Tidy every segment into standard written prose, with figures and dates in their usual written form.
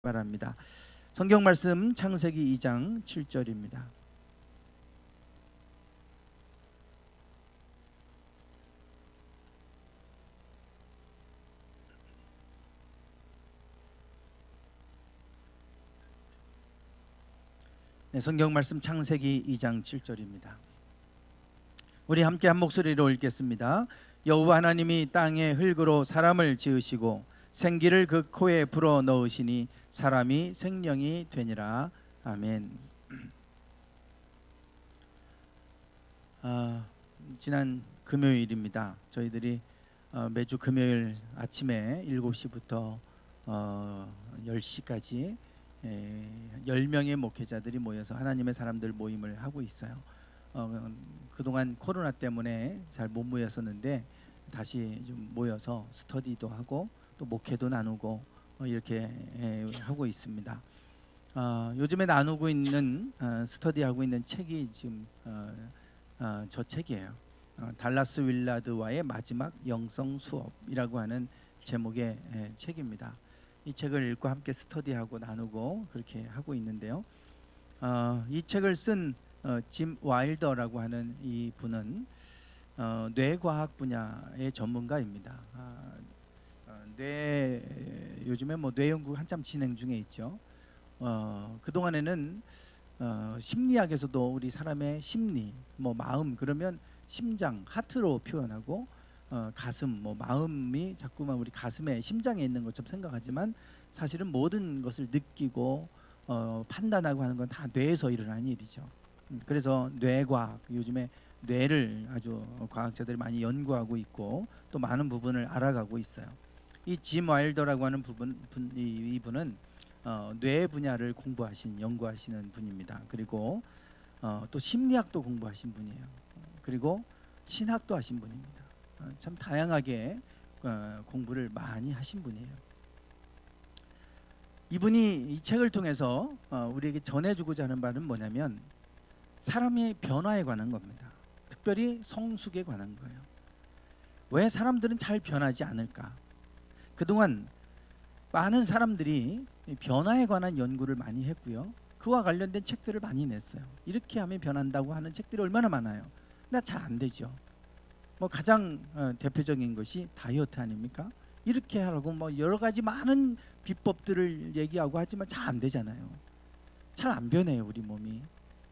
바랍니다. 성경 말씀 창세기 2장 7절입니다. 네, 성경 말씀 창세기 2장 7절입니다. 우리 함께 한 목소리로 읽겠습니다. 여호와 하나님이 땅에 흙으로 사람을 지으시고 생기를 그 코에 불어 넣으시니 사람이 생명이 되니라. 아멘. 지난 금요일입니다. 저희들이 매주 금요일 아침에 7시부터 10시까지 10명의 목회자들이 모여서 하나님의 사람들 모임을 하고 있어요. 그동안 코로나 때문에 잘 못 모였었는데 다시 좀 모여서 스터디도 하고 또 목회도 나누고 이렇게 하고 있습니다. 요즘에 나누고 있는 스터디하고 있는 책이 지금 저 책이에요. 달라스 윌라드와의 마지막 영성 수업이라고 하는 제목의 책입니다. 이 책을 읽고 함께 스터디하고 나누고 그렇게 하고 있는데요. 이 책을 쓴 짐 와일더라고 하는 이 분은 뇌과학 분야의 전문가입니다. 요즘에 뇌 연구 한참 진행 중에 있죠. 그동안에는 심리학에서도 우리 사람의 심리, 마음 그러면 심장, 하트로 표현하고 가슴, 마음이 자꾸만 우리 가슴에 심장에 있는 것처럼 생각하지만 사실은 모든 것을 느끼고 판단하고 하는 건 다 뇌에서 일어나는 일이죠. 그래서 뇌과학, 요즘에 뇌를 아주 과학자들이 많이 연구하고 있고 또 많은 부분을 알아가고 있어요. 이 짐 와일더라고 하는 이분은 뇌 분야를 연구하시는 분입니다. 그리고 또 심리학도 공부하신 분이에요. 그리고 신학도 하신 분입니다. 참 다양하게 공부를 많이 하신 분이에요. 이분이 이 책을 통해서 우리에게 전해주고자 하는 바는 뭐냐면 사람의 변화에 관한 겁니다. 특별히 성숙에 관한 거예요. 왜 사람들은 잘 변하지 않을까? 그동안 많은 사람들이 변화에 관한 연구를 많이 했고요. 그와 관련된 책들을 많이 냈어요. 이렇게 하면 변한다고 하는 책들이 얼마나 많아요. 근데 잘 안 되죠. 가장 대표적인 것이 다이어트 아닙니까? 이렇게 하라고 여러 가지 많은 비법들을 얘기하고 하지만 잘 안 되잖아요. 잘 안 변해요, 우리 몸이.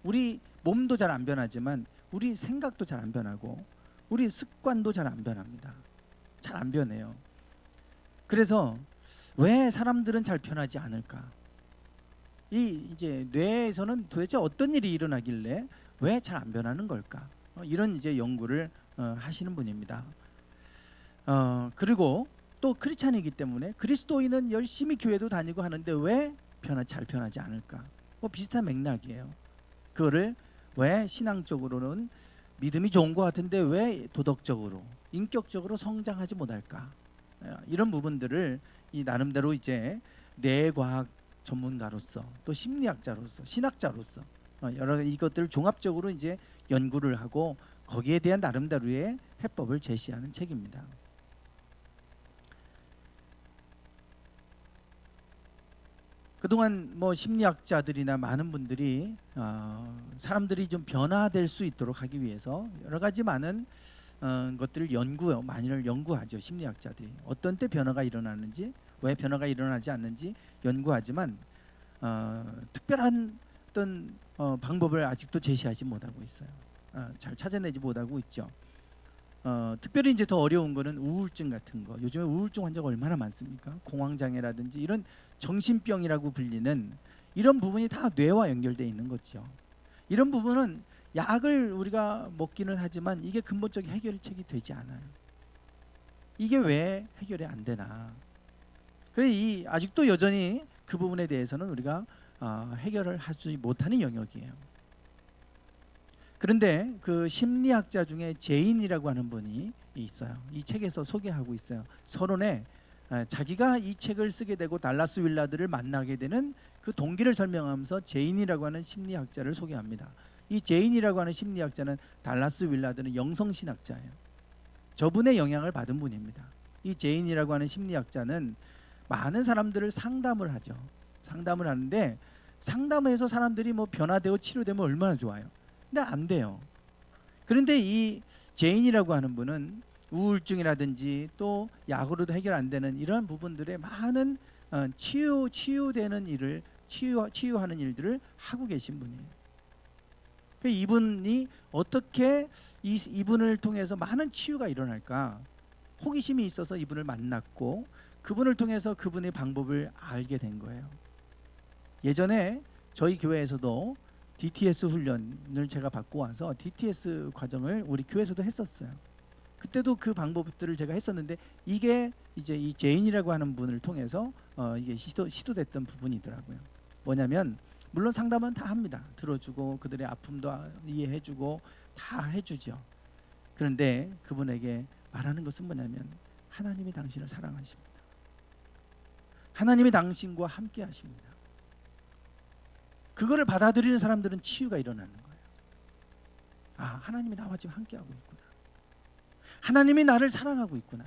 우리 몸도 잘 안 변하지만 우리 생각도 잘 안 변하고 우리 습관도 잘 안 변합니다. 잘 안 변해요. 그래서 왜 사람들은 잘 변하지 않을까? 이제 뇌에서는 도대체 어떤 일이 일어나길래 왜 잘 안 변하는 걸까? 이런 이제 연구를 하시는 분입니다. 그리고 또 크리스찬이기 때문에 그리스도인은 열심히 교회도 다니고 하는데 왜 잘 변하지 않을까? 비슷한 맥락이에요. 그거를 왜 신앙적으로는 믿음이 좋은 것 같은데 왜 도덕적으로, 인격적으로 성장하지 못할까? 이런 부분들을 이 나름대로 이제 뇌과학 전문가로서 또 심리학자로서 신학자로서 여러 이것들을 종합적으로 이제 연구를 하고 거기에 대한 나름대로의 해법을 제시하는 책입니다. 그동안 심리학자들이나 많은 분들이 사람들이 좀 변화될 수 있도록 하기 위해서 여러 가지 많은 것들을 많이를 연구하죠. 심리학자들이 어떤 때 변화가 일어나는지, 왜 변화가 일어나지 않는지 연구하지만 특별한 어떤 방법을 아직도 제시하지 못하고 있어요. 잘 찾아내지 못하고 있죠. 특별히 이제 더 어려운 거는 우울증 같은 거. 요즘에 우울증 환자가 얼마나 많습니까? 공황장애라든지 이런 정신병이라고 불리는 이런 부분이 다 뇌와 연결되어 있는 거죠. 이런 부분은 약을 우리가 먹기는 하지만 이게 근본적인 해결책이 되지 않아요. 이게 왜 해결이 안 되나? 그래 아직도 여전히 그 부분에 대해서는 우리가 해결을 하지 못하는 영역이에요. 그런데 그 심리학자 중에 제인이라고 하는 분이 있어요. 이 책에서 소개하고 있어요. 서론에 자기가 이 책을 쓰게 되고 달라스 윌라드를 만나게 되는 그 동기를 설명하면서 제인이라고 하는 심리학자를 소개합니다. 이 제인이라고 하는 심리학자는 달라스 윌라드는 영성신학자예요. 저분의 영향을 받은 분입니다. 이 제인이라고 하는 심리학자는 많은 사람들을 상담을 하죠. 상담을 하는데 상담해서 사람들이 뭐 변화되고 치료되면 얼마나 좋아요. 근데 안 돼요. 그런데 이 제인이라고 하는 분은 우울증이라든지 또 약으로도 해결 안 되는 이런 부분들의 많은 치유되는 일을 치유하는 일들을 하고 계신 분이에요. 이분이 어떻게 이분을 통해서 많은 치유가 일어날까 호기심이 있어서 이분을 만났고 그분을 통해서 그분의 방법을 알게 된 거예요. 예전에 저희 교회에서도 DTS 훈련을 제가 받고 와서 DTS 과정을 우리 교회에서도 했었어요. 그때도 그 방법들을 제가 했었는데 이게 이제 이 제인이라고 하는 분을 통해서 이게 시도됐던 부분이더라고요. 뭐냐면 물론 상담은 다 합니다. 들어주고 그들의 아픔도 이해해주고 다 해주죠. 그런데 그분에게 말하는 것은 뭐냐면 하나님이 당신을 사랑하십니다. 하나님이 당신과 함께 하십니다. 그거를 받아들이는 사람들은 치유가 일어나는 거예요. 아, 하나님이 나와 지금 함께하고 있구나. 하나님이 나를 사랑하고 있구나.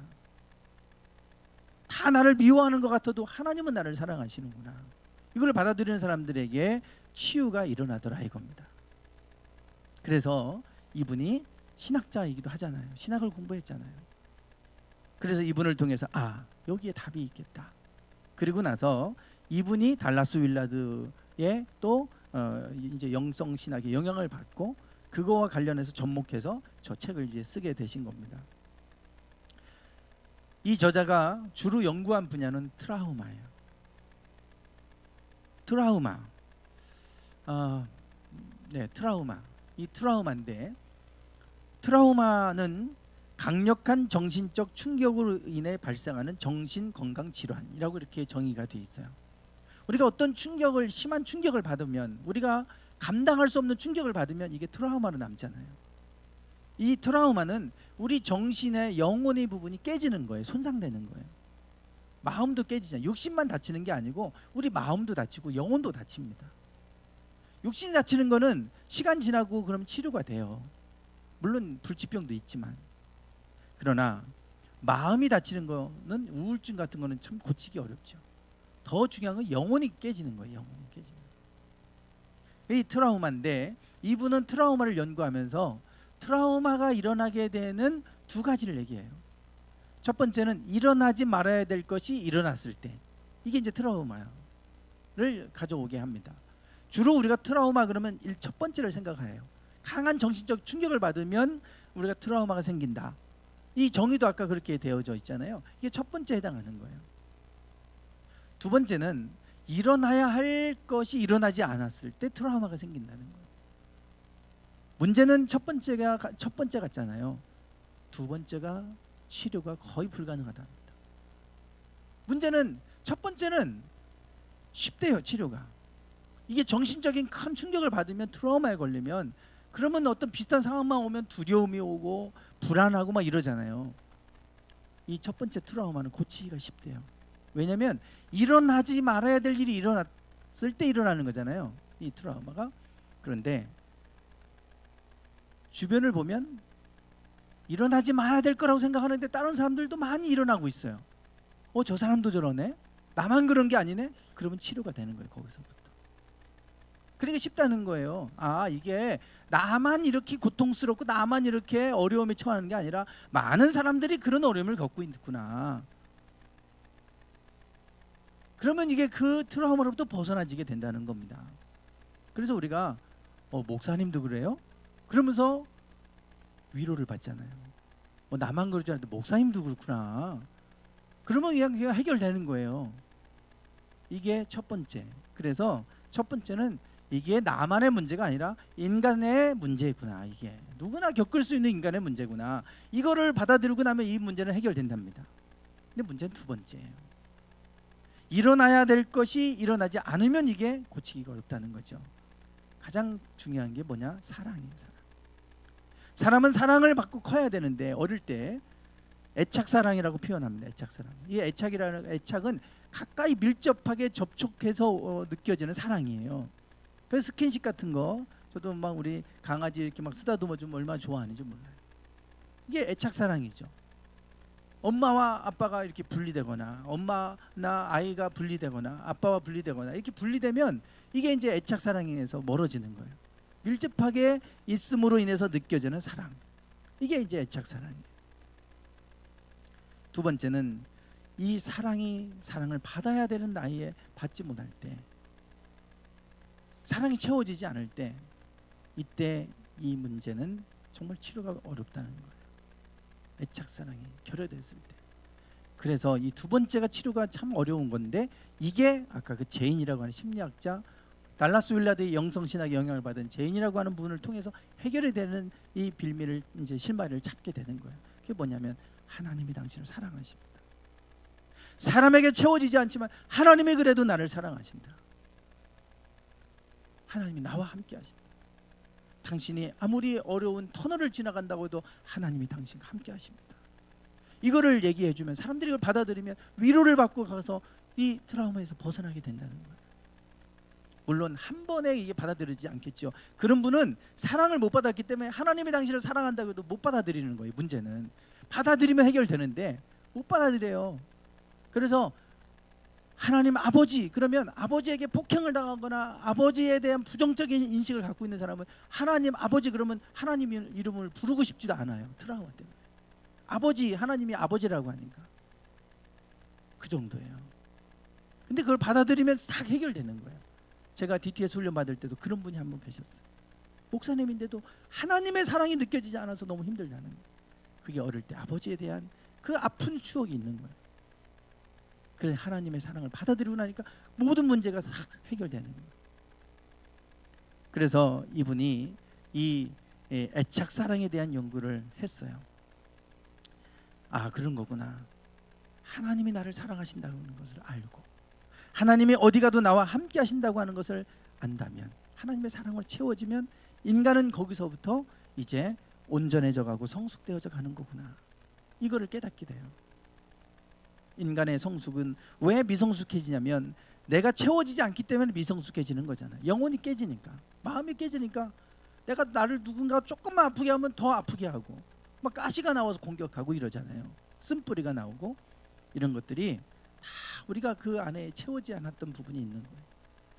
다 나를 미워하는 것 같아도 하나님은 나를 사랑하시는구나. 이걸 받아들이는 사람들에게 치유가 일어나더라 이겁니다. 그래서 이분이 신학자이기도 하잖아요. 신학을 공부했잖아요. 그래서 이분을 통해서 아, 여기에 답이 있겠다. 그리고 나서 이분이 달라스 윌라드의 또 이제 영성 신학의 영향을 받고 그거와 관련해서 접목해서 저 책을 이제 쓰게 되신 겁니다. 이 저자가 주로 연구한 분야는 트라우마예요. 트라우마. 트라우마. 이 트라우마인데 트라우마는 강력한 정신적 충격으로 인해 발생하는 정신건강 질환이라고 이렇게 정의가 되어 있어요. 우리가 어떤 심한 충격을 받으면 우리가 감당할 수 없는 충격을 받으면 이게 트라우마로 남잖아요. 이 트라우마는 우리 정신의 영혼의 부분이 깨지는 거예요. 손상되는 거예요. 마음도 깨지잖아요. 육신만 다치는 게 아니고 우리 마음도 다치고 영혼도 다칩니다. 육신이 다치는 거는 시간 지나고 그럼 치료가 돼요. 물론 불치병도 있지만. 그러나 마음이 다치는 거는 우울증 같은 거는 참 고치기 어렵죠. 더 중요한 건 영혼이 깨지는 거예요. 영혼이 깨지는 거예요. 이 트라우마인데 이분은 트라우마를 연구하면서 트라우마가 일어나게 되는 두 가지를 얘기해요. 첫 번째는 일어나지 말아야 될 것이 일어났을 때 이게 이제 트라우마를 가져오게 합니다. 주로 우리가 트라우마 그러면 첫 번째를 생각해요. 강한 정신적 충격을 받으면 우리가 트라우마가 생긴다. 이 정의도 아까 그렇게 되어져 있잖아요. 이게 첫 번째에 해당하는 거예요. 두 번째는 일어나야 할 것이 일어나지 않았을 때 트라우마가 생긴다는 거예요. 문제는 첫 번째 같잖아요. 두 번째가 치료가 거의 불가능하답니다. 문제는 첫 번째는 쉽대요. 치료가. 이게 정신적인 큰 충격을 받으면 트라우마에 걸리면 그러면 어떤 비슷한 상황만 오면 두려움이 오고 불안하고 막 이러잖아요. 이 첫 번째 트라우마는 고치기가 쉽대요. 왜냐하면 일어나지 말아야 될 일이 일어났을 때 일어나는 거잖아요. 이 트라우마가. 그런데 주변을 보면 일어나지 말아야 될 거라고 생각하는데 다른 사람들도 많이 일어나고 있어요. 저 사람도 저러네? 나만 그런 게 아니네? 그러면 치료가 되는 거예요. 거기서부터. 그러니까 쉽다는 거예요. 아, 이게 나만 이렇게 고통스럽고 나만 이렇게 어려움에 처하는 게 아니라 많은 사람들이 그런 어려움을 겪고 있구나. 그러면 이게 그 트라우마로부터 벗어나지게 된다는 겁니다. 그래서 우리가 목사님도 그래요? 그러면서 위로를 받잖아요. 나만 그럴 줄 알았는데 목사님도 그렇구나. 그러면 그냥 해결되는 거예요. 이게 첫 번째. 그래서 첫 번째는 이게 나만의 문제가 아니라 인간의 문제구나. 이게 누구나 겪을 수 있는 인간의 문제구나. 이거를 받아들이고 나면 이 문제는 해결된답니다. 근데 문제는 두 번째예요. 일어나야 될 것이 일어나지 않으면 이게 고치기가 어렵다는 거죠. 가장 중요한 게 뭐냐? 사랑이에요. 사랑. 사람은 사랑을 받고 커야 되는데 어릴 때 애착사랑이라고 표현합니다. 애착사랑. 이 애착은 가까이 밀접하게 접촉해서 느껴지는 사랑이에요. 그래서 스킨십 같은 거 저도 막 우리 강아지 이렇게 막 쓰다듬어 주면 얼마나 좋아하는지 몰라요. 이게 애착사랑이죠. 엄마와 아빠가 이렇게 분리되거나 엄마나 아이가 분리되거나 아빠와 분리되거나 이렇게 분리되면 이게 이제 애착 사랑에서 멀어지는 거예요. 밀접하게 있음으로 인해서 느껴지는 사랑, 이게 이제 애착 사랑이에요. 두 번째는 이 사랑을 받아야 되는 나이에 받지 못할 때, 사랑이 채워지지 않을 때, 이때 이 문제는 정말 치료가 어렵다는 거예요. 애착 사랑이 결여됐을 때. 그래서 이 두 번째가 치료가 참 어려운 건데, 이게 아까 그 제인이라고 하는 심리학자, 달라스 윌라드의 영성신학에 영향을 받은 제인이라고 하는 분을 통해서 해결이 되는 이 빌미를, 이제 실마리를 찾게 되는 거예요. 그게 뭐냐면 하나님이 당신을 사랑하십니다. 사람에게 채워지지 않지만 하나님이 그래도 나를 사랑하신다. 하나님이 나와 함께 하신다. 당신이 아무리 어려운 터널을 지나간다고 해도 하나님이 당신과 함께 하십니다. 이거를 얘기해 주면 사람들이 이걸 받아들이면 위로를 받고 가서 이 트라우마에서 벗어나게 된다는 거예요. 물론 한 번에 이게 받아들이지 않겠죠. 그런 분은 사랑을 못 받았기 때문에 하나님이 당신을 사랑한다고 해도 못 받아들이는 거예요. 문제는 받아들이면 해결되는데 못 받아들여요. 그래서 하나님 아버지, 그러면 아버지에게 폭행을 당하거나 아버지에 대한 부정적인 인식을 갖고 있는 사람은 하나님 아버지 그러면 하나님 이름을 부르고 싶지도 않아요. 트라우마 때문에. 아버지, 하나님이 아버지라고 하니까. 그 정도예요. 근데 그걸 받아들이면 싹 해결되는 거예요. 제가 DTS 훈련 받을 때도 그런 분이 한 분 계셨어요. 목사님인데도 하나님의 사랑이 느껴지지 않아서 너무 힘들다는 거예요. 그게 어릴 때 아버지에 대한 그 아픈 추억이 있는 거예요. 그래서 하나님의 사랑을 받아들이고 나니까 모든 문제가 싹 해결되는 거예요. 그래서 이분이 이 애착 사랑에 대한 연구를 했어요. 아, 그런 거구나. 하나님이 나를 사랑하신다는 것을 알고 하나님이 어디 가도 나와 함께 하신다고 하는 것을 안다면, 하나님의 사랑을 채워지면 인간은 거기서부터 이제 온전해져 가고 성숙되어져 가는 거구나. 이거를 깨닫게 돼요. 인간의 성숙은 왜 미성숙해지냐면 내가 채워지지 않기 때문에 미성숙해지는 거잖아요. 영혼이 깨지니까, 마음이 깨지니까 내가 나를 누군가 조금만 아프게 하면 더 아프게 하고 막 가시가 나와서 공격하고 이러잖아요. 쓴뿌리가 나오고 이런 것들이 다 우리가 그 안에 채워지 않았던 부분이 있는 거예요.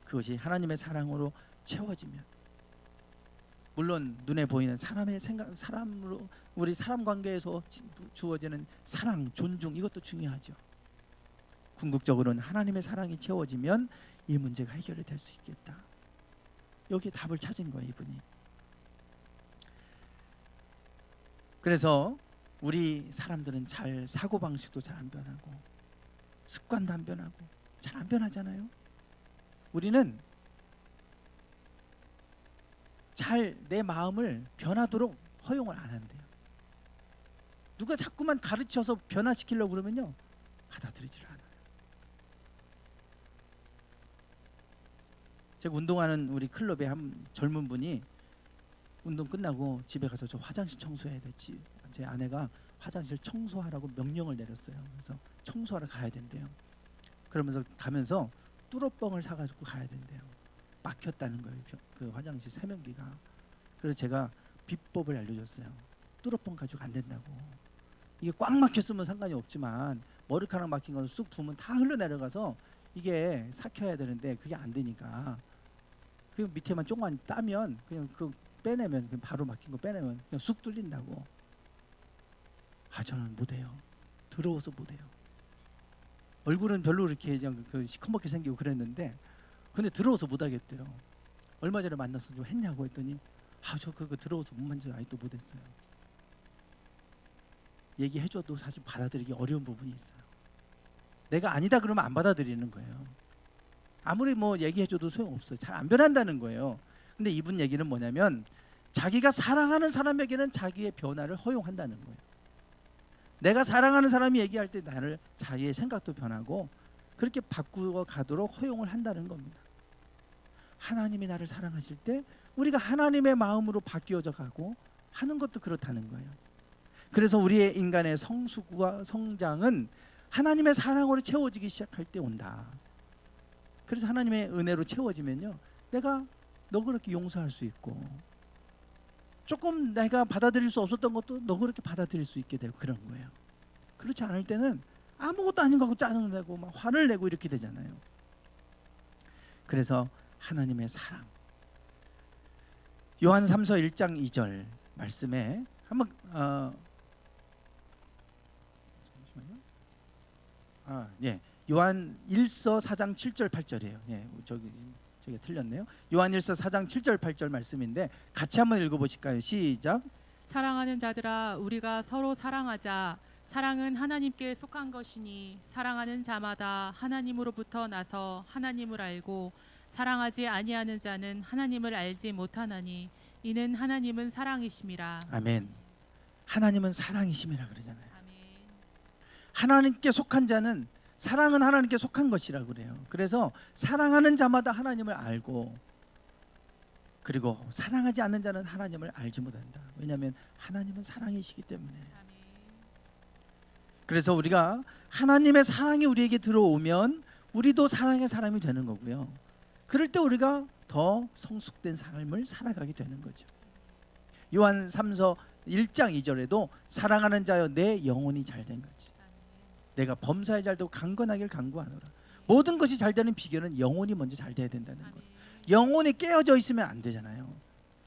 그것이 하나님의 사랑으로 채워지면, 물론 눈에 보이는 사람의 생각, 사람으로 우리 사람 관계에서 주어지는 사랑, 존중, 이것도 중요하죠. 궁극적으로는 하나님의 사랑이 채워지면 이 문제가 해결이 될 수 있겠다. 여기에 답을 찾은 거예요, 이분이. 그래서 우리 사람들은 잘 사고방식도 잘 안 변하고 습관도 안 변하고 잘 안 변하잖아요. 우리는 잘 내 마음을 변하도록 허용을 안 한대요. 누가 자꾸만 가르쳐서 변화시키려고 그러면요, 받아들이지를 않아요. 제가 운동하는 우리 클럽에 한 젊은 분이 운동 끝나고 집에 가서 저 화장실 청소해야 되지, 제 아내가 화장실 청소하라고 명령을 내렸어요. 그래서 청소하러 가야 된대요. 그러면서 가면서 뚜러뻥을 사가지고 가야 된대요. 막혔다는 거예요, 그 화장실 세면기가. 그래서 제가 비법을 알려줬어요. 뚜러뻥 가지고 안 된다고. 이게 꽉 막혔으면 상관이 없지만 머리카락 막힌 건 쑥 부으면 다 흘러내려가서 이게 삭혀야 되는데 그게 안 되니까 그 밑에만 조금만 따면 그냥 그 빼내면, 그냥 바로 막힌 거 빼내면 그냥 쑥 뚫린다고. 아, 저는 못해요. 더러워서 못해요. 얼굴은 별로 이렇게 그냥 그 시커멓게 생기고 그랬는데, 근데 더러워서 못하겠대요. 얼마 전에 만나서 좀 했냐고 했더니, 아, 저 그거 더러워서 못 만져요. 아직도 못했어요. 얘기해줘도 사실 받아들이기 어려운 부분이 있어요. 내가 아니다 그러면 안 받아들이는 거예요. 아무리 뭐 얘기해줘도 소용없어요. 잘 안 변한다는 거예요. 근데 이분 얘기는 뭐냐면 자기가 사랑하는 사람에게는 자기의 변화를 허용한다는 거예요. 내가 사랑하는 사람이 얘기할 때 나를, 자기의 생각도 변하고 그렇게 바꾸어 가도록 허용을 한다는 겁니다. 하나님이 나를 사랑하실 때 우리가 하나님의 마음으로 바뀌어져 가고 하는 것도 그렇다는 거예요. 그래서 우리의 인간의 성숙과 성장은 하나님의 사랑으로 채워지기 시작할 때 온다. 그래서 하나님의 은혜로 채워지면요, 내가 너그럽게 용서할 수 있고, 조금 내가 받아들일 수 없었던 것도 너그럽게 받아들일 수 있게 되고 그런 거예요. 그렇지 않을 때는 아무것도 아닌 거 하고 짜증내고 막 화를 내고 이렇게 되잖아요. 그래서 하나님의 사랑, 요한 3서 1장 2절 말씀에 한번 요한 1서 4장 7절 8절이에요. 저기 틀렸네요. 요한 1서 4장 7절 8절 말씀인데 같이 한번 읽어보실까요? 시작. 사랑하는 자들아, 우리가 서로 사랑하자. 사랑은 하나님께 속한 것이니 사랑하는 자마다 하나님으로부터 나서 하나님을 알고 사랑하지 아니하는 자는 하나님을 알지 못하나니 이는 하나님은 사랑이심이라. 아멘. 하나님은 사랑이심이라 그러잖아요. 아멘. 하나님께 속한 자는, 사랑은 하나님께 속한 것이라고 그래요. 그래서 사랑하는 자마다 하나님을 알고, 그리고 사랑하지 않는 자는 하나님을 알지 못한다. 왜냐하면 하나님은 사랑이시기 때문에. 아멘. 그래서 우리가 하나님의 사랑이 우리에게 들어오면 우리도 사랑의 사람이 되는 거고요. 그럴 때 우리가 더 성숙된 삶을 살아가게 되는 거죠. 요한 3서 1장 2절에도 사랑하는 자여 내 영혼이 잘된 거지. 내가 범사에 잘되고 강건하길 간구하노라. 모든 것이 잘 되는 비결은 영혼이 먼저 잘 돼야 된다는 거예요. 영혼이 깨어져 있으면 안 되잖아요.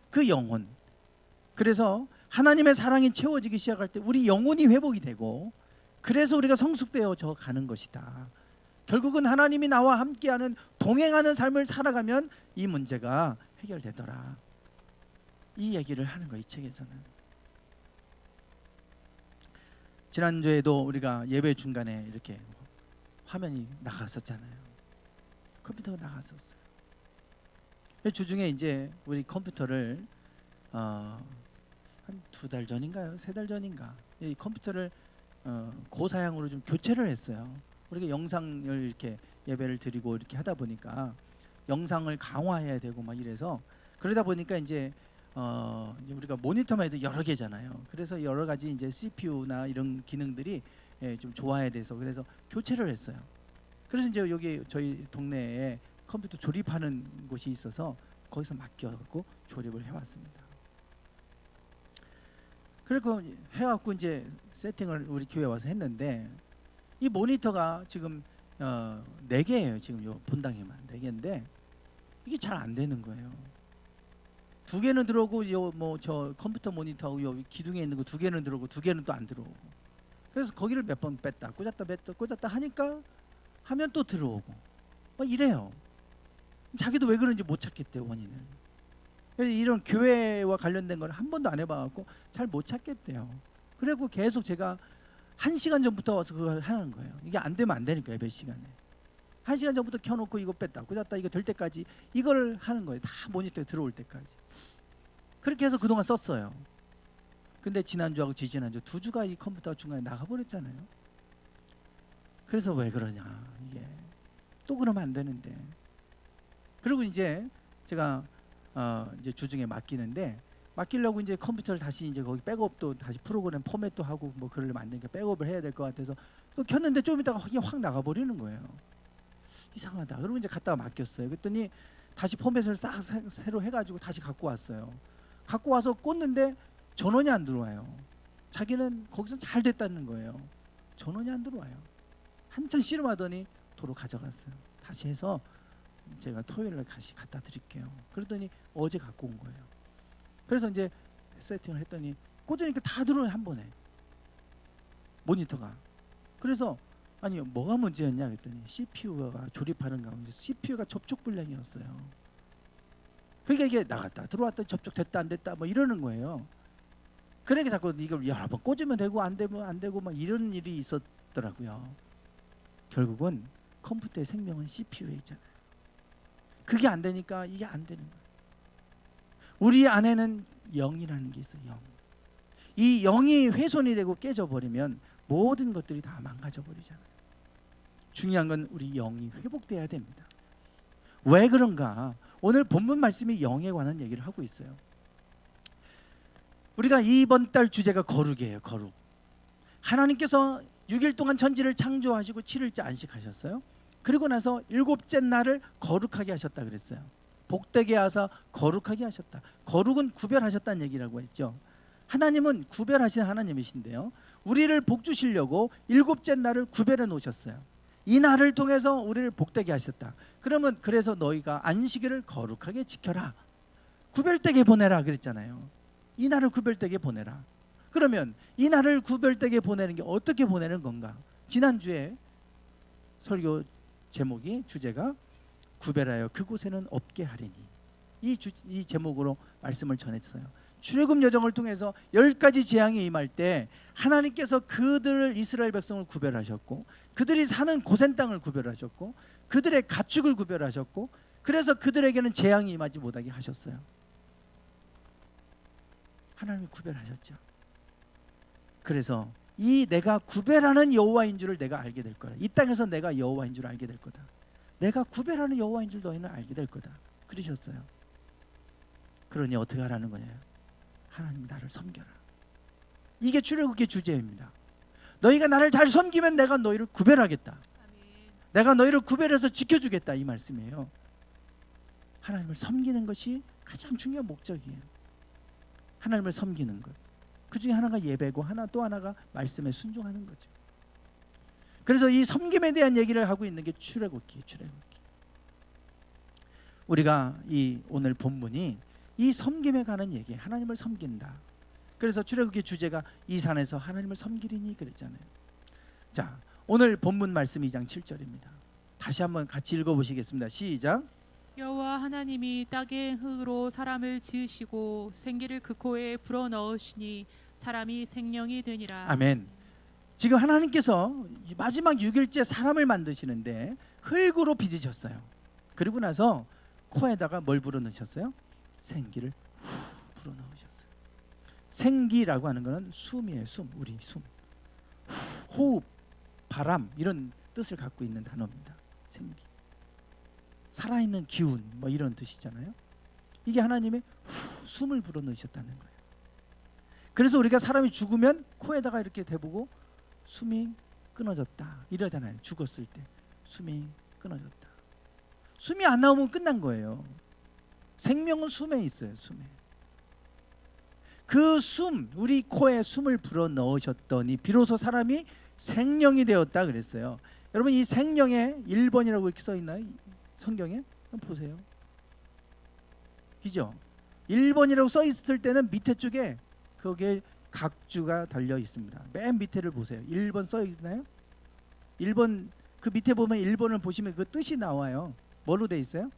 그 영혼. 그래서 하나님의 사랑이 채워지기 시작할 때 우리 영혼이 회복이 되고, 그래서 우리가 성숙되어져 가는 것이다. 결국은 하나님이 나와 함께하는, 동행하는 삶을 살아가면 이 문제가 해결되더라. 이 얘기를 하는 거예요, 이 책에서는. 지난주에도 우리가 예배 중간에 이렇게 화면이 나갔었잖아요. 컴퓨터가 나갔었어요. 주중에 이제 우리 컴퓨터를 한 2달 전인가요? 3달 전인가? 이 컴퓨터를 고사양으로 좀 교체를 했어요. 우리가 영상을 이렇게 예배를 드리고 이렇게 하다 보니까 영상을 강화해야 되고 막 이래서, 그러다 보니까 이제 우리가 모니터만 해도 여러 개잖아요. 그래서 여러 가지 이제 CPU나 이런 기능들이 좀 좋아야 돼서, 그래서 교체를 했어요. 그래서 이제 여기 저희 동네에 컴퓨터 조립하는 곳이 있어서 거기서 맡겨갖고 조립을 해왔습니다. 그리고 해갖고 이제 세팅을 우리 교회 와서 했는데, 이 모니터가 지금 4개예요. 지금 요 본당에만 4개인데 이게 잘 안 되는 거예요. 2개는 들어오고 요 뭐 저 컴퓨터 모니터하고 요 기둥에 있는 거 2개는 들어오고 2개는 또 안 들어오고. 그래서 거기를 몇 번 뺐다 꽂았다 하니까 하면 또 들어오고 막 이래요. 자기도 왜 그런지 못 찾겠대요, 원인을. 그래서 이런 교회와 관련된 걸 한 번도 안 해봐갖고 잘 못 찾겠대요. 그리고 계속 제가 1시간 전부터 와서 그걸 하는 거예요. 이게 안 되면 안 되니까, 예배 시간에 1시간 전부터 켜놓고 이거 뺐다 꽂았다 이거 될 때까지 이거를 하는 거예요. 다 모니터에 들어올 때까지. 그렇게 해서 그동안 썼어요. 근데 지난주하고 지지난주 2주가 이 컴퓨터가 중간에 나가버렸잖아요. 그래서 왜 그러냐, 이게 또 그러면 안 되는데. 그리고 이제 제가 이제 주중에 맡기려고 이제 컴퓨터를 다시 이제 거기 백업도 다시 프로그램 포맷도 하고 뭐 그러려면 안 되니까 백업을 해야 될 것 같아서 또 켰는데 좀 있다가 확 나가버리는 거예요. 이상하다. 그러고 이제 갖다가 맡겼어요. 그랬더니 다시 포맷을 싹 새로 해가지고 다시 갖고 왔어요. 갖고 와서 꽂는데 전원이 안 들어와요. 자기는 거기서 잘 됐다는 거예요. 전원이 안 들어와요. 한참 씨름하더니 도로 가져갔어요. 다시 해서 제가 토요일에 다시 갖다 드릴게요. 그러더니 어제 갖고 온 거예요. 그래서 이제 세팅을 했더니 꽂으니까 다 들어요, 한 번에 모니터가. 그래서 아니 뭐가 문제였냐 그랬더니 CPU가 조립하는 가운데 CPU가 접촉 불량이었어요. 그러니까 이게 나갔다 들어왔다 접촉됐다 안 됐다 뭐 이러는 거예요. 그러니까 자꾸 이걸 여러 번 꽂으면 되고 안 되면 안 되고 막 이런 일이 있었더라고요. 결국은 컴퓨터의 생명은 CPU에 있잖아요. 그게 안 되니까 이게 안 되는 거예요. 우리 안에는 영이라는 게 있어요. 영. 이 영이 훼손이 되고 깨져버리면 모든 것들이 다 망가져버리잖아요. 중요한 건 우리 영이 회복돼야 됩니다. 왜 그런가? 오늘 본문 말씀이 영에 관한 얘기를 하고 있어요. 우리가 이번 달 주제가 거룩이에요. 거룩. 하나님께서 6일 동안 천지를 창조하시고 7일째 안식하셨어요. 그리고 나서 7째 날을 거룩하게 하셨다 그랬어요. 복되게 하사 거룩하게 하셨다. 거룩은 구별하셨다는 얘기라고 했죠. 하나님은 구별하신 하나님이신데요, 우리를 복 주시려고 일곱째 날을 구별해 놓으셨어요. 이 날을 통해서 우리를 복되게 하셨다. 그러면 그래서 너희가 안식일을 거룩하게 지켜라, 구별되게 보내라 그랬잖아요. 이 날을 구별되게 보내라. 그러면 이 날을 구별되게 보내는 게 어떻게 보내는 건가? 지난주에 설교 제목이, 주제가 구별하여 그곳에는 없게 하리니, 이 제목으로 말씀을 전했어요. 출애굽 여정을 통해서 10가지 재앙이 임할 때 하나님께서 그들을, 이스라엘 백성을 구별하셨고, 그들이 사는 고센 땅을 구별하셨고, 그들의 가축을 구별하셨고, 그래서 그들에게는 재앙이 임하지 못하게 하셨어요. 하나님이 구별하셨죠. 그래서 이 내가 구별하는 여호와인 줄을 내가 알게 될 거다. 이 땅에서 내가 여호와인 줄 알게 될 거다. 내가 구별하는 여호와인 줄 너희는 알게 될 거다. 그러셨어요. 그러니 어떻게 하라는 거냐? 하나님 나를 섬겨라. 이게 출애굽기의 주제입니다. 너희가 나를 잘 섬기면 내가 너희를 구별하겠다. 아멘. 내가 너희를 구별해서 지켜주겠다, 이 말씀이에요. 하나님을 섬기는 것이 가장 중요한 목적이에요. 하나님을 섬기는 것, 그 중에 하나가 예배고, 하나 또 하나가 말씀에 순종하는 거죠. 그래서 이 섬김에 대한 얘기를 하고 있는 게 출애굽기. 우리가 이 오늘 본문이 이 섬김에 관한 얘기, 하나님을 섬긴다. 그래서 출애굽기 주제가 이 산에서 하나님을 섬기리니 그랬잖아요. 자, 오늘 본문 말씀 2장 7절입니다. 다시 한번 같이 읽어보시겠습니다. 시작. 여호와 하나님이 땅의 흙으로 사람을 지으시고 생기를 그 코에 불어넣으시니 사람이 생명이 되니라. 아멘. 지금 하나님께서 마지막 6일째 사람을 만드시는데 흙으로 빚으셨어요. 그리고 나서 코에다가 뭘 불어넣으셨어요? 생기를 후 불어넣으셨어요. 생기라고 하는 것은 숨이에요. 숨, 우리 숨, 호흡, 바람, 이런 뜻을 갖고 있는 단어입니다. 생기, 살아있는 기운, 뭐 이런 뜻이잖아요. 이게 하나님의 숨을 불어넣으셨다는 거예요. 그래서 우리가 사람이 죽으면 코에다가 이렇게 대보고 숨이 끊어졌다 이러잖아요. 죽었을 때 숨이 끊어졌다. 숨이 안 나오면 끝난 거예요. 생명은 숨에 있어요. 숨에. 그 숨, 우리 코에 숨을 불어넣으셨더니 비로소 사람이 생명이 되었다 그랬어요. 여러분, 이 생명에 1번이라고 이렇게 써 있나요? 성경에? 한번 보세요. 그죠? 1번이라고 써 있을 때는 밑에 쪽에 거기에 각주가 달려 있습니다. 맨 밑에를 보세요. 1번 써 있나요? 1번, 그 밑에 보면 1번을 보시면 그 뜻이 나와요. 뭐로 돼 있어요?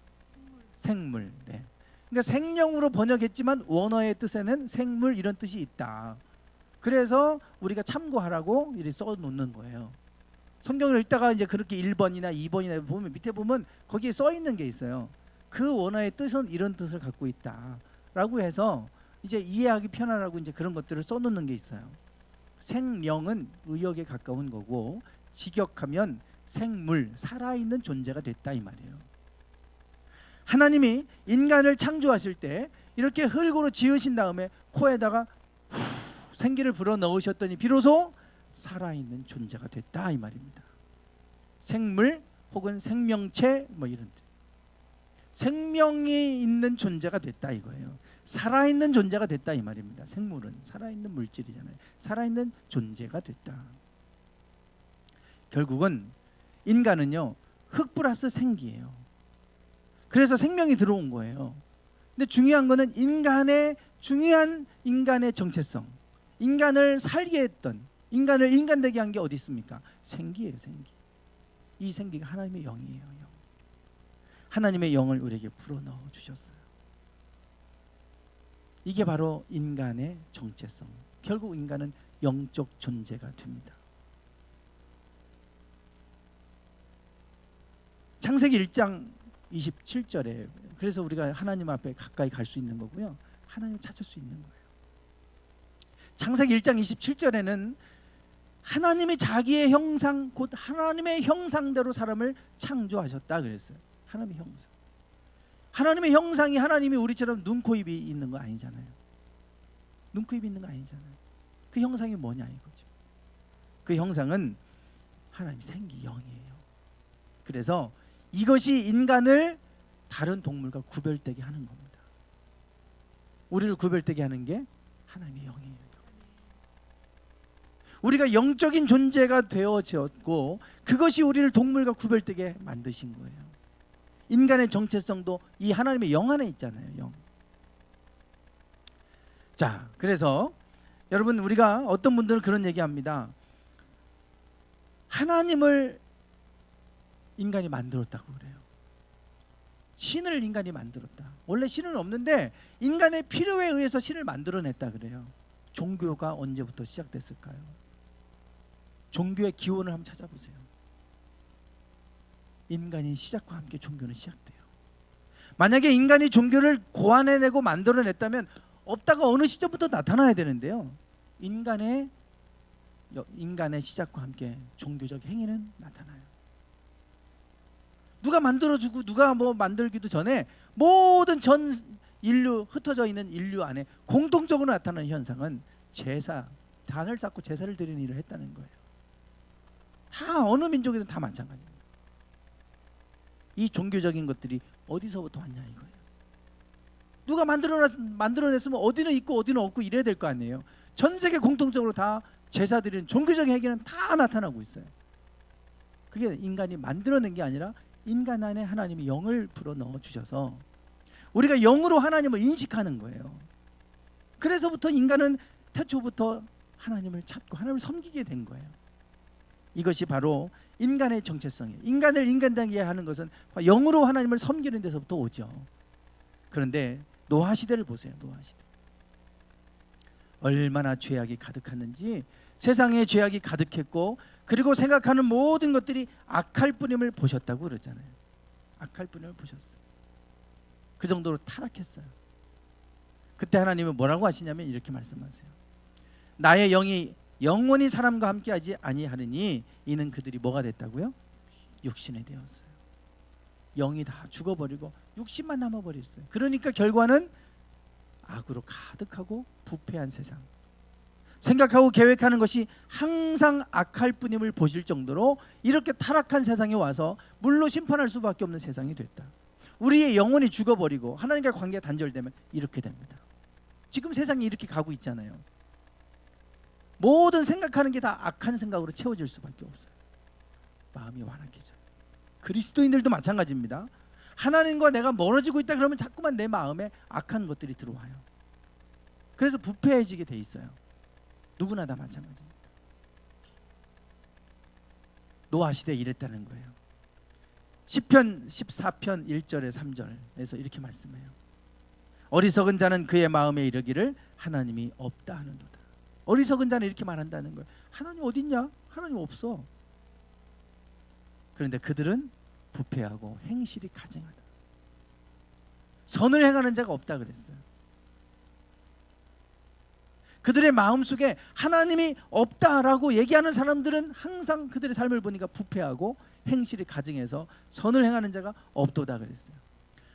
생물. 네. 그러니까 생명으로 번역했지만 원어의 뜻에는 생물 이런 뜻이 있다. 그래서 우리가 참고하라고 이렇게 써 놓는 거예요. 성경을 읽다가 이제 그렇게 1번이나 2번이나 보면 밑에 보면 거기에 써 있는 게 있어요. 그 원어의 뜻은 이런 뜻을 갖고 있다라고 해서 이제 이해하기 편하라고 이제 그런 것들을 써 놓는 게 있어요. 생명은 의역에 가까운 거고, 직역하면 생물, 살아있는 존재가 됐다 이 말이에요. 하나님이 인간을 창조하실 때 이렇게 흙으로 지으신 다음에 코에다가 생기를 불어넣으셨더니 비로소 살아있는 존재가 됐다 이 말입니다. 생물 혹은 생명체 뭐 이런 뜻. 생명이 있는 존재가 됐다 이거예요. 살아있는 존재가 됐다 이 말입니다. 생물은 살아있는 물질이잖아요. 살아있는 존재가 됐다. 결국은 인간은요, 흙 플러스 생기예요. 그래서 생명이 들어온 거예요. 근데 중요한 거는 중요한 인간의 정체성, 인간을 살게 했던, 인간을 인간되게 한 게 어디 있습니까? 생기예요. 생기. 이 생기가 하나님의 영이에요. 영. 하나님의 영을 우리에게 불어넣어 주셨어요. 이게 바로 인간의 정체성. 결국 인간은 영적 존재가 됩니다. 창세기 1장 27절에 그래서 우리가 하나님 앞에 가까이 갈 수 있는 거고요. 하나님을 찾을 수 있는 거예요. 창세기 1장 27절에는 하나님이 자기의 형상, 곧 하나님의 형상대로 사람을 창조하셨다 그랬어요. 하나님의 형상. 하나님의 형상이 하나님이 우리처럼 눈, 코, 입이 있는 거 아니잖아요. 눈, 코, 입이 있는 거 아니잖아요. 그 형상이 뭐냐 이거죠. 그 형상은 하나님 생기 영이에요. 그래서 이것이 인간을 다른 동물과 구별되게 하는 겁니다. 우리를 구별되게 하는 게 하나님의 영이에요. 우리가 영적인 존재가 되어졌고 그것이 우리를 동물과 구별되게 만드신 거예요. 인간의 정체성도 이 하나님의 영 안에 있잖아요. 영. 자, 그래서 여러분, 우리가 어떤 분들은 그런 얘기합니다. 하나님을 인간이 만들었다고 그래요. 신을 인간이 만들었다. 원래 신은 없는데 인간의 필요에 의해서 신을 만들어냈다 그래요. 종교가 언제부터 시작됐을까요? 종교의 기원을 한번 찾아보세요. 인간이 시작과 함께 종교는 시작돼요. 만약에 인간이 종교를 고안해내고 만들어냈다면 없다가 어느 시점부터 나타나야 되는데요. 인간의 시작과 함께 종교적 행위는 나타나요. 누가 만들어주고 누가 뭐 만들기도 전에 모든 전 인류, 흩어져 있는 인류 안에 공통적으로 나타나는 현상은 제사, 단을 쌓고 제사를 드리는 일을 했다는 거예요. 다 어느 민족이든 다 마찬가지입니다. 이 종교적인 것들이 어디서부터 왔냐 이거예요. 누가 만들어냈으면 어디는 있고 어디는 없고 이래야 될 거 아니에요. 전 세계 공통적으로 다 제사 드리는 종교적인 행위는 다 나타나고 있어요. 그게 인간이 만들어낸 게 아니라 인간 안에 하나님이 영을 불어넣어 주셔서 우리가 영으로 하나님을 인식하는 거예요. 그래서부터 인간은 태초부터 하나님을 찾고 하나님을 섬기게 된 거예요. 이것이 바로 인간의 정체성이에요. 인간을 인간되게 하는 것은 영으로 하나님을 섬기는 데서부터 오죠. 그런데 노아 시대를 보세요. 노아 시대. 얼마나 죄악이 가득했는지, 세상에 죄악이 가득했고 그리고 생각하는 모든 것들이 악할 뿐임을 보셨다고 그러잖아요. 악할 뿐임을 보셨어요. 그 정도로 타락했어요. 그때 하나님은 뭐라고 하시냐면 이렇게 말씀하세요. 나의 영이 영원히 사람과 함께하지 아니하느니 이는 그들이 뭐가 됐다고요? 육신이 되었어요. 영이 다 죽어버리고 육신만 남아버렸어요. 그러니까 결과는 악으로 가득하고 부패한 세상. 생각하고 계획하는 것이 항상 악할 뿐임을 보실 정도로 이렇게 타락한 세상에 와서 물로 심판할 수밖에 없는 세상이 됐다. 우리의 영혼이 죽어버리고 하나님과 관계가 단절되면 이렇게 됩니다. 지금 세상이 이렇게 가고 있잖아요. 모든 생각하는 게 다 악한 생각으로 채워질 수밖에 없어요. 마음이 완악해져요. 그리스도인들도 마찬가지입니다. 하나님과 내가 멀어지고 있다 그러면 자꾸만 내 마음에 악한 것들이 들어와요. 그래서 부패해지게 돼 있어요. 누구나 다 마찬가지입니다. 노아 시대에 이랬다는 거예요. 시편 14편 1절에 3절에서 이렇게 말씀해요. 어리석은 자는 그의 마음에 이르기를 하나님이 없다 하는도다. 어리석은 자는 이렇게 말한다는 거예요. 하나님 어디 있냐? 하나님 없어. 그런데 그들은 부패하고 행실이 가증하다. 선을 행하는 자가 없다 그랬어요. 그들의 마음속에 하나님이 없다라고 얘기하는 사람들은 항상 그들의 삶을 보니까 부패하고 행실이 가증해서 선을 행하는 자가 없도다 그랬어요.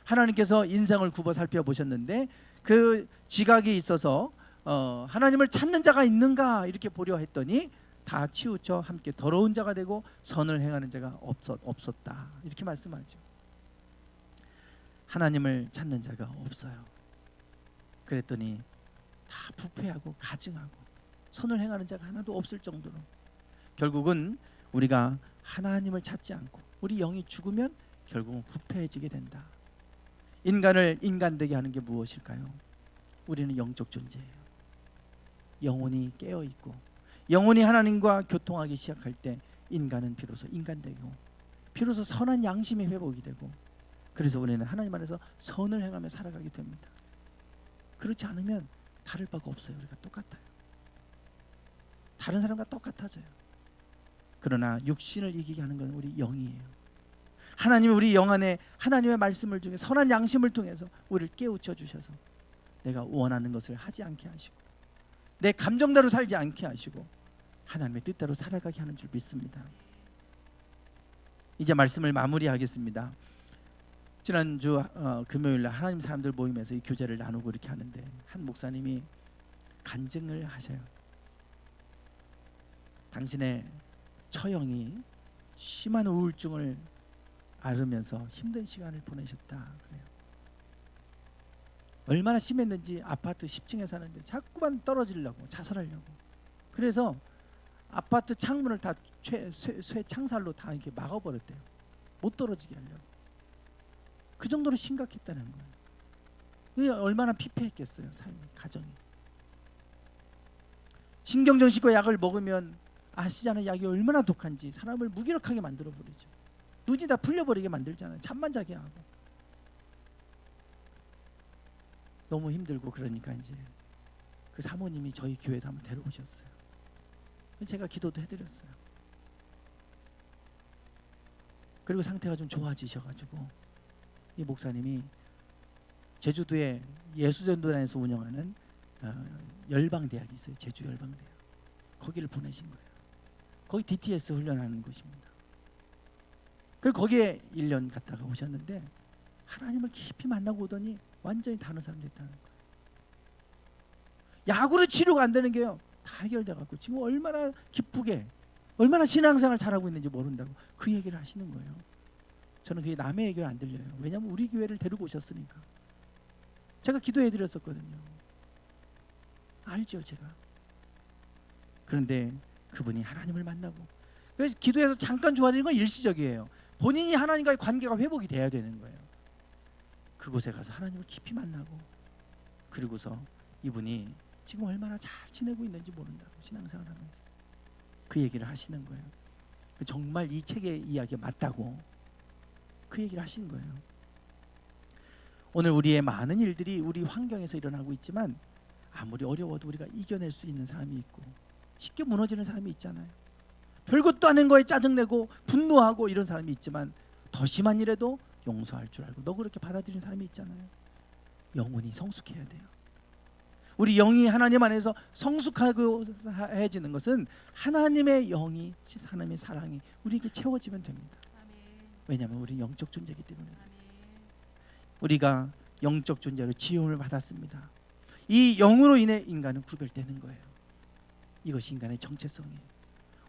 하나님께서 인생을 굽어 살펴보셨는데 그 지각이 있어서 하나님을 찾는 자가 있는가 이렇게 보려 했더니 다 치우쳐 함께 더러운 자가 되고 선을 행하는 자가 없었다 이렇게 말씀하죠. 하나님을 찾는 자가 없어요. 그랬더니 다 부패하고 가증하고 선을 행하는 자가 하나도 없을 정도로 결국은 우리가 하나님을 찾지 않고 우리 영이 죽으면 결국은 부패해지게 된다. 인간을 인간되게 하는 게 무엇일까요? 우리는 영적 존재예요. 영혼이 깨어있고 영혼이 하나님과 교통하기 시작할 때 인간은 비로소 인간되고 비로소 선한 양심이 회복이 되고 그래서 우리는 하나님 안에서 선을 행하며 살아가게 됩니다. 그렇지 않으면 다를 바가 없어요. 우리가 똑같아요. 다른 사람과 똑같아져요. 그러나 육신을 이기게 하는 건 우리 영이에요. 하나님이 우리 영 안에 하나님의 말씀을 중에 선한 양심을 통해서 우리를 깨우쳐 주셔서 내가 원하는 것을 하지 않게 하시고 내 감정대로 살지 않게 하시고 하나님의 뜻대로 살아가게 하는 줄 믿습니다. 이제 말씀을 마무리하겠습니다. 지난주 금요일날 하나님 사람들 모임에서 이 교제를 나누고 이렇게 하는데 한 목사님이 간증을 하셔요. 당신의 처형이 심한 우울증을 앓으면서 힘든 시간을 보내셨다 그래요. 얼마나 심했는지 아파트 10층에 사는데 자꾸만 떨어지려고 자살하려고. 그래서 아파트 창문을 다 쇠 창살로 다 이렇게 막아버렸대요. 못 떨어지게 하려고. 그 정도로 심각했다는 거예요. 이게 얼마나 피폐했겠어요, 삶이, 가정이. 신경정신과 약을 먹으면 아시잖아요. 약이 얼마나 독한지. 사람을 무기력하게 만들어 버리죠. 눈이 다 풀려버리게 만들잖아요. 잠만 자게 하고. 너무 힘들고 그러니까 이제 그 사모님이 저희 교회도 한번 데려오셨어요. 제가 기도도 해드렸어요. 그리고 상태가 좀 좋아지셔가지고 이 목사님이 제주도에 예수전도단에서 운영하는 열방대학이 있어요. 제주 열방대학. 거기를 보내신 거예요. 거기 DTS 훈련하는 곳입니다. 그리고 거기에 1년 갔다가 오셨는데 하나님을 깊이 만나고 오더니 완전히 다른 사람 됐다는 거예요. 약으로 치료가 안 되는 게요, 다 해결돼 갖고 지금 얼마나 기쁘게, 얼마나 신앙생활 잘하고 있는지 모른다고 그 얘기를 하시는 거예요. 저는 그게 남의 얘기가 안 들려요. 왜냐하면 우리 교회를 데리고 오셨으니까. 제가 기도해 드렸었거든요. 알죠, 제가. 그런데 그분이 하나님을 만나고, 그래서 기도해서 잠깐 좋아지는 건 일시적이에요. 본인이 하나님과의 관계가 회복이 돼야 되는 거예요. 그곳에 가서 하나님을 깊이 만나고, 그리고서 이분이 지금 얼마나 잘 지내고 있는지 모른다고, 신앙생활하면서 그 얘기를 하시는 거예요. 정말 이 책의 이야기가 맞다고 그 얘기를 하신 거예요. 오늘 우리의 많은 일들이 우리 환경에서 일어나고 있지만 아무리 어려워도 우리가 이겨낼 수 있는 사람이 있고 쉽게 무너지는 사람이 있잖아요. 별것도 아닌 거에 짜증내고 분노하고 이런 사람이 있지만 더 심한 일에도 용서할 줄 알고 너 그렇게 받아들이는 사람이 있잖아요. 영혼이 성숙해야 돼요. 우리 영이 하나님 안에서 성숙하고 해지는 것은 하나님의 영이, 하나님의 사랑이 우리에게 채워지면 됩니다. 왜냐하면 우리는 영적 존재이기 때문에. 우리가 영적 존재로 지음을 받았습니다. 이 영으로 인해 인간은 구별되는 거예요. 이것이 인간의 정체성이에요.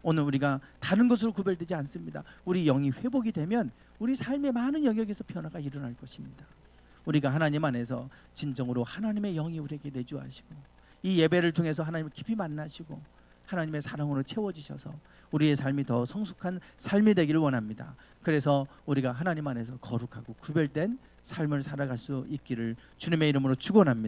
오늘 우리가 다른 것으로 구별되지 않습니다. 우리 영이 회복이 되면 우리 삶의 많은 영역에서 변화가 일어날 것입니다. 우리가 하나님 안에서 진정으로 하나님의 영이 우리에게 내주하시고 이 예배를 통해서 하나님을 깊이 만나시고 하나님의 사랑으로 채워지셔서 우리의 삶이 더 성숙한 삶이 되기를 원합니다. 그래서 우리가 하나님 안에서 거룩하고 구별된 삶을 살아갈 수 있기를 주님의 이름으로 축원합니다.